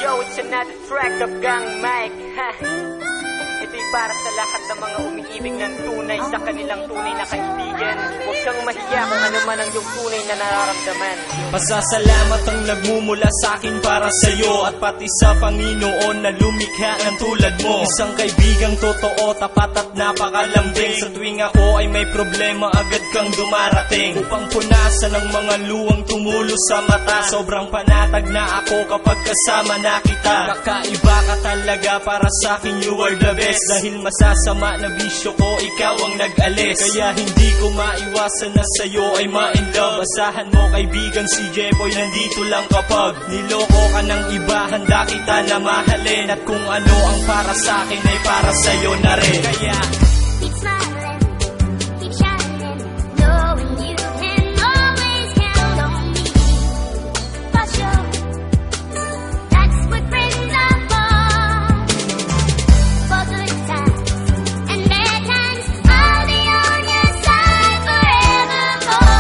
yo, it's another track of Gang Mike. Ito'y para sa lahat ng mga umiibig ng tunay sa kanilang tunay na kaibigan. Huwag kang mahiya kung ano man ang iyong tunay na nararamdaman. Pasasalamat ang nagmumula sa akin para sa'yo, at pati sa Panginoon na lumikha ng tulad mo. Isang kaibigang totoo, tapat at napakalambing. Sa tuwing ako ay may problema, agad kang dumarating upang punasan ang mga luwang tumulo sa mata. Sobrang panatag na ako kapag kasama na kita. Kakaiba ka talaga, para sa akin you are the best. Dahil masasama na bisyo ko, ikaw ang nag-alis. Kaya hindi ko maiwasan na sa'yo ay ma-in love. Basahan mo kaibigan, si J-Boy nandito lang kapag niloko ka ng iba, handa kita na mahalin. At kung ano ang para sa akin ay para sa'yo na rin. Kaya keep smiling, keep shining, knowing you can always count on me. For sure, that's what friends are for. For good times and bad times, I'll be on your side forevermore.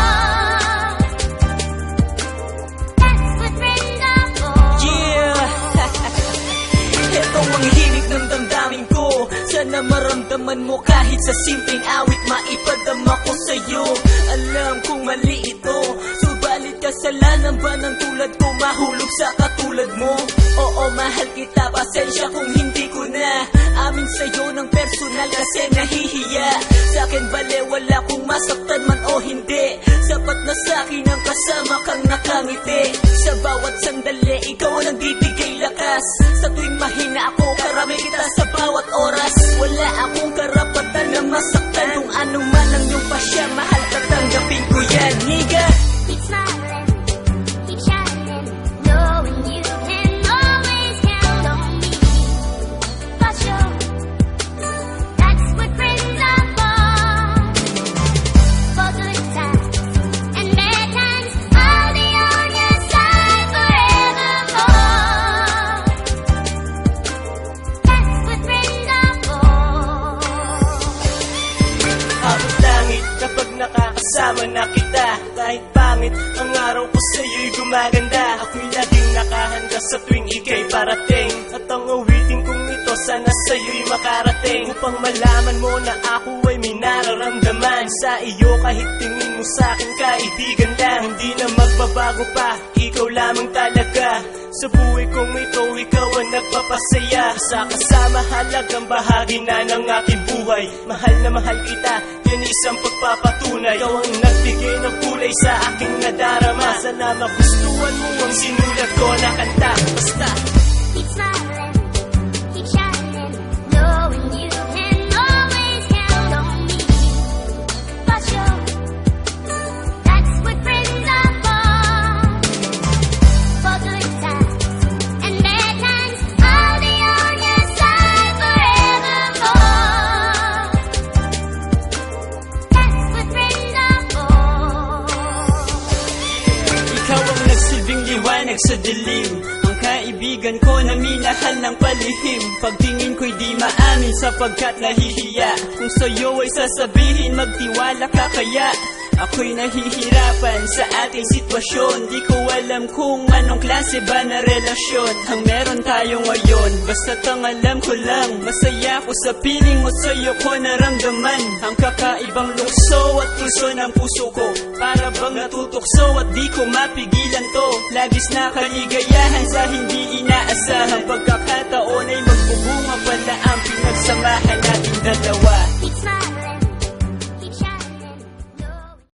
That's what friends are for. yeah! Ito ang himig ng damdamin ko, sana maramdaman mo kahit sa simpleng awit maipadama ko sa'yo. Alam kong mali ito, subalit kasalanan ba ng tulad ko mahulog sa katulad mo? Oo, mahal kita, pasensya kung hindi ko na amin sa'yo ng personal kasi nahihiya. Sa'kin wala kung masaktan man o hindi, sapat na sa'kin ang kasama kang nakangiti. Sa bawat sandali, ikaw ang nagbibigay lakas. Sa tuwing mahina ako, karami kita sa bawat oras. Wala akong karapatan na masaktan, kung ano man ang iyong pasya, mahal tatanggapin ko yan, nigga. Keep smiling, keep shining, knowing you can always count on me. For sure, that's what friends are for. For good times and bad times, I'll be on your side forevermore. That's what friends are for. Abot langit kapag nakakasama na kita. Kahit pangit ang araw ko sa'yo'y gumaganda. Ako'y laging nakahanda sa tuwing ika'y parating. At ang awitin kong ito sana sa'yo'y makarating, upang malaman mo na ako ay may nararamdaman sa iyo. Kahit tingin mo sa'kin kaibigan lang, hindi na magbabago pa, ikaw lamang talaga. Sa buhay kong ito, ikaw ang nagpapasaya. Sa kasama halagang bahagi na ng aking buhay. Mahal na mahal kita, yan isang pagpapatunay. Ikaw ang nagbigay ng kulay sa aking nadarama. Sana magustuhan mo ang sinulat ko na kanta. Basta Keep smiling, keep shining, knowing you can always count on me. For sure, that's what friends are for. For good times and bad times, I'll be on your side forevermore. That's what friends are for. ikaw ang nagsilbing liwanag sa dilim, ang kaibigan ko na minahal ng palihim. Pagtingin ko'y di maamin sapagkat nahihiya. Kung sa'yo ay sasabihin magtiwala ka, kaya ako'y nahihirapan sa ating sitwasyon. Di ko alam kung anong klase ba na relasyon ang meron tayo ngayon. Basta't ang alam ko lang, masaya ko sa piling mo, sa'yo ko naramdaman ang kakaibang lukso at puso ng puso ko. Para bang natutokso at di ko mapigilan to. Labis na kaligayahan sa hindi inaasahang pagkakataon ay magbubunga pala ang pinagsamahan nating dalawa.